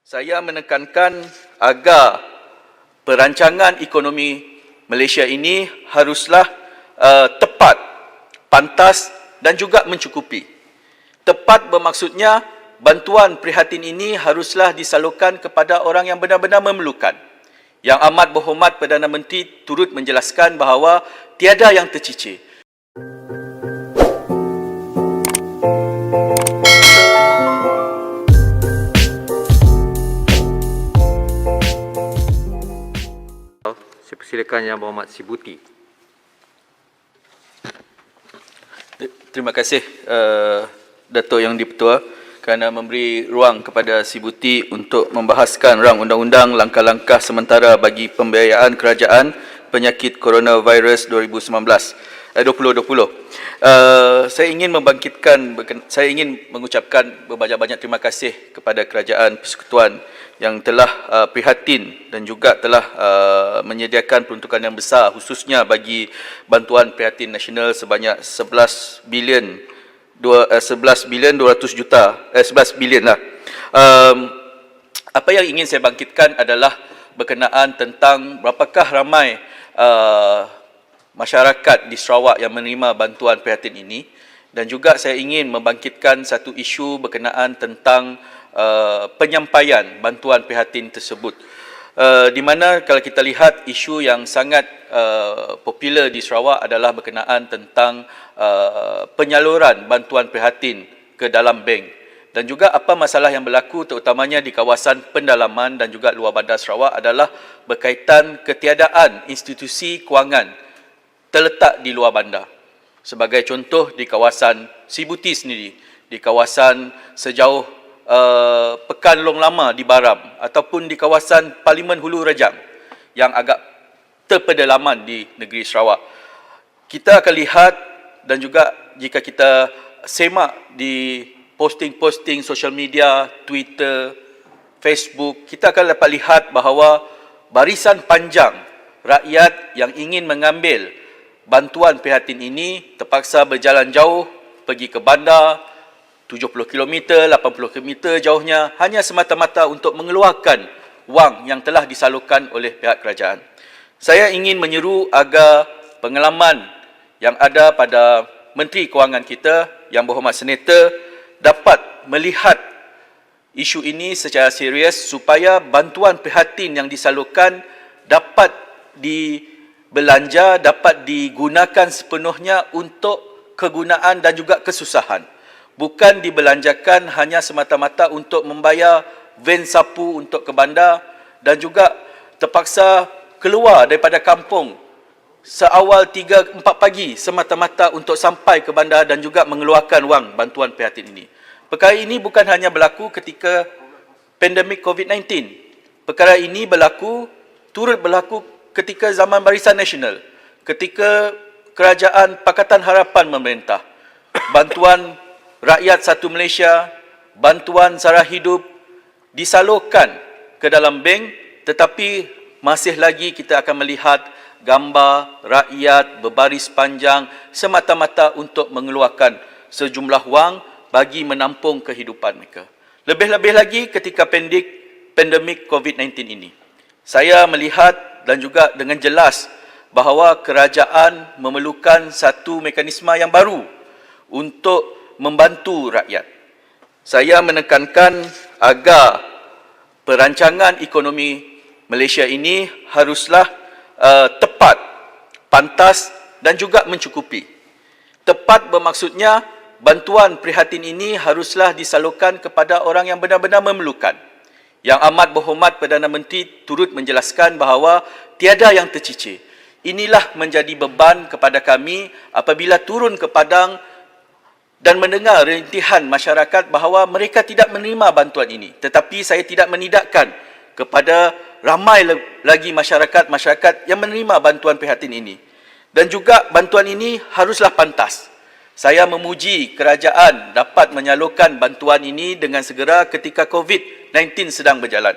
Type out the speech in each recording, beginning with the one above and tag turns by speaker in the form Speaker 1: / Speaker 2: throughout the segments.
Speaker 1: Saya menekankan agar perancangan ekonomi Malaysia ini haruslah tepat, pantas dan juga mencukupi. Tepat bermaksudnya bantuan prihatin ini haruslah disalurkan kepada orang yang benar-benar memerlukan. Yang amat berhormat Perdana Menteri turut menjelaskan bahawa tiada yang tercicir.
Speaker 2: Saya persilakan Yang Berhormat Sibuti.
Speaker 1: Terima kasih Dato' Yang di-Pertua kerana memberi ruang kepada Sibuti untuk membahaskan rang undang-undang langkah-langkah sementara bagi pembiayaan kerajaan penyakit coronavirus 2020. Saya ingin mengucapkan berbanyak-banyak terima kasih kepada Kerajaan Persekutuan yang telah prihatin dan juga telah menyediakan peruntukan yang besar khususnya bagi bantuan prihatin nasional sebanyak 11 bilion 200 juta 11 bilion lah. Apa yang ingin saya bangkitkan adalah berkenaan tentang berapakah ramai masyarakat di Sarawak yang menerima bantuan prihatin ini, dan juga saya ingin membangkitkan satu isu berkenaan tentang penyampaian bantuan prihatin tersebut. Di mana kalau kita lihat isu yang sangat popular di Sarawak adalah berkenaan tentang penyaluran bantuan prihatin ke dalam bank, dan juga apa masalah yang berlaku terutamanya di kawasan pendalaman dan juga luar bandar Sarawak adalah berkaitan ketiadaan institusi kewangan terletak di luar bandar. Sebagai contoh di kawasan Sibuti sendiri, di kawasan sejauh Pekan Long Lama di Baram ataupun di kawasan Parlimen Hulu Rajang yang agak terpedalaman di negeri Sarawak. Kita akan lihat dan juga jika kita semak di posting-posting sosial media, Twitter, Facebook, kita akan dapat lihat bahawa barisan panjang rakyat yang ingin mengambil bantuan prihatin ini terpaksa berjalan jauh pergi ke bandar 70 km, 80 km jauhnya hanya semata-mata untuk mengeluarkan wang yang telah disalurkan oleh pihak kerajaan. Saya ingin menyeru agar pengalaman yang ada pada Menteri Kewangan kita, Yang Berhormat Senator, dapat melihat isu ini secara serius supaya bantuan prihatin yang disalurkan dapat dibelanja, dapat digunakan sepenuhnya untuk kegunaan dan juga kesusahan. Bukan dibelanjakan hanya semata-mata untuk membayar van sapu untuk ke bandar dan juga terpaksa keluar daripada kampung seawal 3-4 pagi semata-mata untuk sampai ke bandar dan juga mengeluarkan wang bantuan prihatin ini. Perkara ini bukan hanya berlaku ketika pandemik COVID-19. Perkara ini turut berlaku ketika zaman Barisan Nasional, ketika Kerajaan Pakatan Harapan memerintah. Bantuan Rakyat Satu Malaysia, bantuan sara hidup disalurkan ke dalam bank, tetapi masih lagi kita akan melihat gambar rakyat berbaris panjang semata-mata untuk mengeluarkan sejumlah wang bagi menampung kehidupan mereka. Lebih-lebih lagi ketika pandemik COVID-19 ini. Saya melihat dan juga dengan jelas bahawa kerajaan memerlukan satu mekanisme yang baru untuk membantu rakyat. Saya menekankan agar perancangan ekonomi Malaysia ini haruslah tepat, pantas dan juga mencukupi. Tepat bermaksudnya bantuan prihatin ini haruslah disalurkan kepada orang yang benar-benar memerlukan. Yang amat berhormat Perdana Menteri turut menjelaskan bahawa tiada yang tercicir. Inilah menjadi beban kepada kami apabila turun ke padang dan mendengar rintihan masyarakat bahawa mereka tidak menerima bantuan ini. Tetapi saya tidak menidakkan kepada ramai lagi masyarakat yang menerima bantuan prihatin ini. Dan juga bantuan ini haruslah pantas. Saya memuji kerajaan dapat menyalurkan bantuan ini dengan segera ketika COVID-19 sedang berjalan.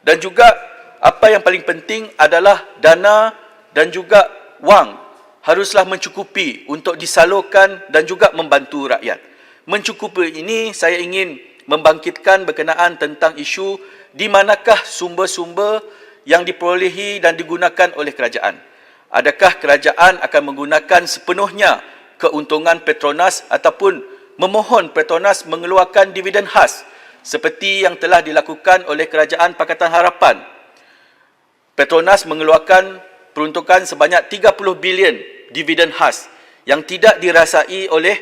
Speaker 1: Dan juga apa yang paling penting adalah dana dan juga wang haruslah mencukupi untuk disalurkan dan juga membantu rakyat. Mencukupi ini saya ingin membangkitkan berkenaan tentang isu di manakah sumber-sumber yang diperolehi dan digunakan oleh kerajaan. Adakah kerajaan akan menggunakan sepenuhnya keuntungan Petronas ataupun memohon Petronas mengeluarkan dividen khas seperti yang telah dilakukan oleh Kerajaan Pakatan Harapan. Petronas mengeluarkan peruntukan sebanyak 30 bilion dividen khas yang tidak dirasai oleh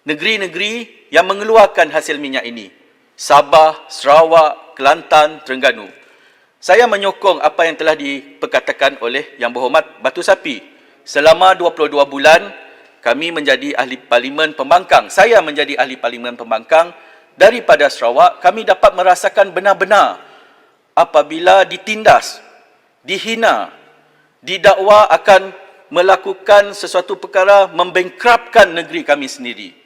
Speaker 1: negeri-negeri yang mengeluarkan hasil minyak ini. Sabah, Sarawak, Kelantan, Terengganu. Saya menyokong apa yang telah diperkatakan oleh Yang Berhormat Batu Sapi. Selama 22 bulan, kami menjadi ahli parlimen pembangkang. Saya menjadi ahli parlimen pembangkang daripada Sarawak. Kami dapat merasakan benar-benar apabila ditindas, dihina, didakwa akan melakukan sesuatu perkara membangkrupkan negeri kami sendiri.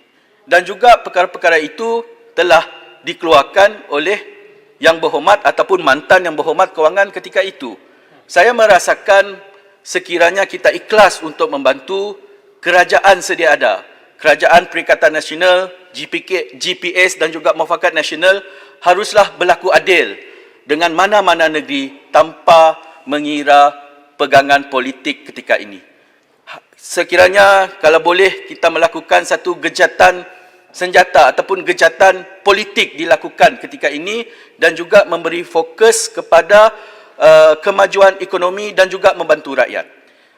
Speaker 1: Dan juga perkara-perkara itu telah dikeluarkan oleh Yang Berhormat ataupun mantan Yang Berhormat Kewangan ketika itu. Saya merasakan sekiranya kita ikhlas untuk membantu kerajaan sedia ada, Kerajaan Perikatan Nasional, GPS dan juga Muafakat Nasional haruslah berlaku adil dengan mana-mana negeri tanpa mengira pegangan politik ketika ini. Sekiranya kalau boleh kita melakukan satu gejatan senjata ataupun gejatan politik dilakukan ketika ini dan juga memberi fokus kepada kemajuan ekonomi dan juga membantu rakyat.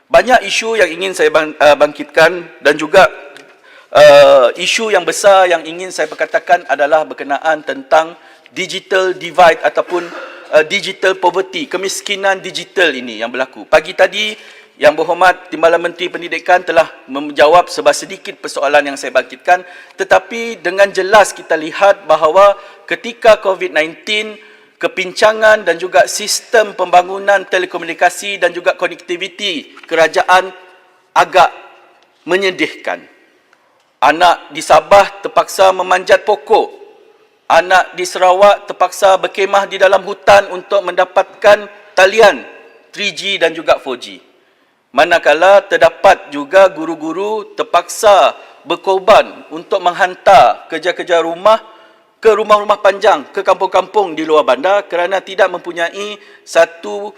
Speaker 1: Banyak isu yang ingin saya bangkitkan dan juga isu yang besar yang ingin saya perkatakan adalah berkenaan tentang digital divide ataupun digital poverty, kemiskinan digital ini yang berlaku. Pagi tadi Yang Berhormat Timbalan Menteri Pendidikan telah menjawab sedikit persoalan yang saya bangkitkan, tetapi dengan jelas kita lihat bahawa ketika COVID-19, kepincangan dan juga sistem pembangunan telekomunikasi dan juga konektiviti kerajaan agak menyedihkan. Anak di Sabah terpaksa memanjat pokok. Anak di Sarawak terpaksa berkemah di dalam hutan untuk mendapatkan talian 3G dan juga 4G. Manakala terdapat juga guru-guru terpaksa berkorban untuk menghantar kerja-kerja rumah ke rumah-rumah panjang, ke kampung-kampung di luar bandar kerana tidak mempunyai satu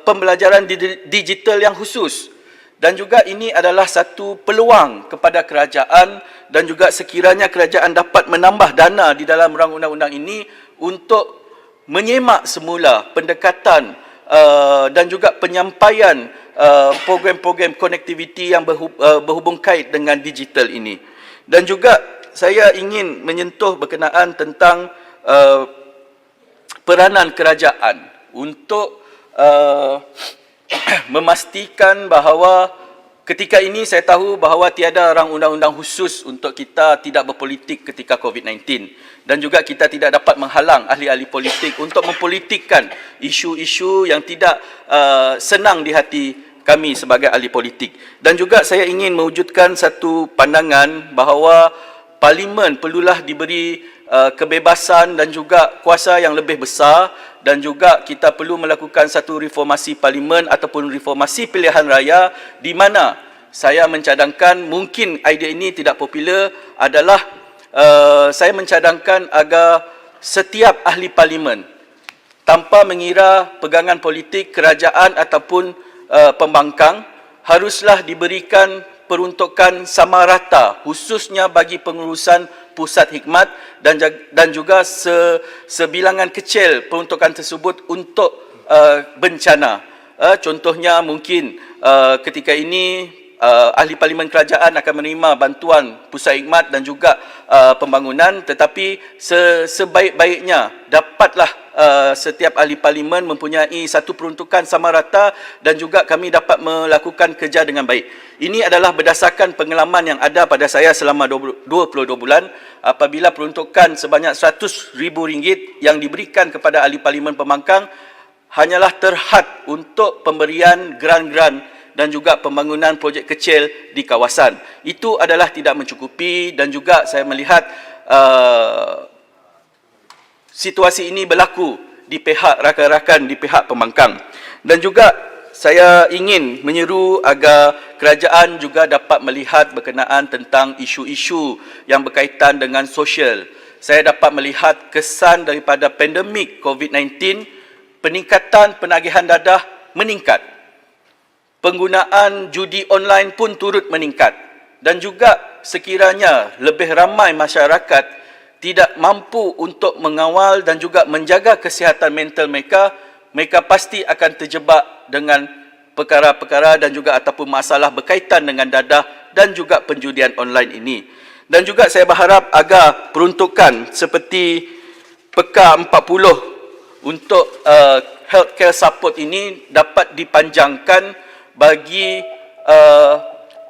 Speaker 1: pembelajaran digital yang khusus. Dan juga ini adalah satu peluang kepada kerajaan dan juga sekiranya kerajaan dapat menambah dana di dalam rang undang-undang ini untuk menyemak semula pendekatan dan juga penyampaian program-program konektiviti yang berhubung kait dengan digital ini. Dan juga saya ingin menyentuh berkenaan tentang peranan kerajaan untuk memastikan bahawa ketika ini saya tahu bahawa tiada rang undang-undang khusus untuk kita tidak berpolitik ketika COVID-19 dan juga kita tidak dapat menghalang ahli-ahli politik untuk mempolitikkan isu-isu yang tidak senang di hati kami sebagai ahli politik. Dan juga saya ingin mewujudkan satu pandangan bahawa Parlimen perlulah diberi kebebasan dan juga kuasa yang lebih besar dan juga kita perlu melakukan satu reformasi Parlimen ataupun reformasi pilihan raya di mana saya mencadangkan mungkin idea ini tidak popular adalah saya mencadangkan agar setiap ahli Parlimen tanpa mengira pegangan politik kerajaan ataupun pembangkang haruslah diberikan peruntukan sama rata khususnya bagi pengurusan pusat hikmat dan juga sebilangan kecil peruntukan tersebut untuk bencana. Contohnya mungkin ketika ini ahli parlimen kerajaan akan menerima bantuan pusat hikmat dan juga pembangunan, tetapi sebaik-baiknya dapatlah setiap ahli parlimen mempunyai satu peruntukan sama rata dan juga kami dapat melakukan kerja dengan baik. Ini adalah berdasarkan pengalaman yang ada pada saya selama 22 bulan apabila peruntukan sebanyak RM100,000 yang diberikan kepada ahli parlimen pembangkang hanyalah terhad untuk pemberian grant-grant dan juga pembangunan projek kecil di kawasan. Itu adalah tidak mencukupi dan juga saya melihat situasi ini berlaku di pihak rakan-rakan di pihak pembangkang. Dan juga saya ingin menyeru agar kerajaan juga dapat melihat berkenaan tentang isu-isu yang berkaitan dengan sosial. saya dapat melihat kesan daripada pandemik COVID-19, peningkatan penagihan dadah meningkat. Penggunaan judi online pun turut meningkat. Dan juga sekiranya lebih ramai masyarakat tidak mampu untuk mengawal dan juga menjaga kesihatan mental mereka, mereka pasti akan terjebak dengan perkara-perkara dan juga ataupun masalah berkaitan dengan dadah dan juga penjudian online ini. Dan juga saya berharap agar peruntukan seperti Peka 40 untuk healthcare support ini dapat dipanjangkan bagi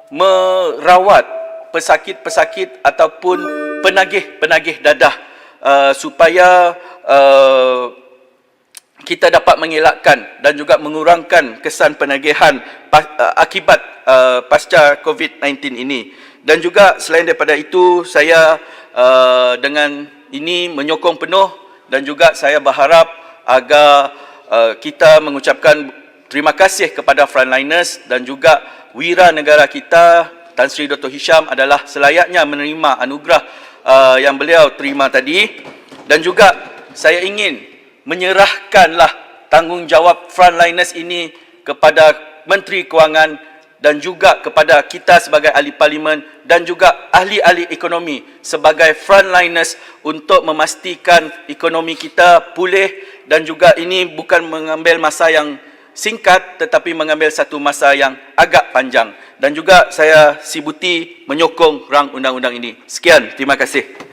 Speaker 1: merawat pesakit-pesakit ataupun penagih-penagih dadah supaya kita dapat mengelakkan dan juga mengurangkan kesan penagihan akibat pasca COVID-19 ini. Dan juga selain daripada itu, saya dengan ini menyokong penuh dan juga saya berharap agar kita mengucapkan terima kasih kepada frontliners dan juga wira negara kita. Tan Sri Dr. Hisham adalah selayaknya menerima anugerah yang beliau terima tadi. Dan juga saya ingin menyerahkanlah tanggungjawab frontliners ini kepada Menteri Kewangan dan juga kepada kita sebagai ahli parlimen dan juga ahli-ahli ekonomi sebagai frontliners untuk memastikan ekonomi kita pulih, dan juga ini bukan mengambil masa yang singkat tetapi mengambil satu masa yang agak panjang. Dan juga saya Sibuti menyokong rang undang-undang ini. Sekian, terima kasih.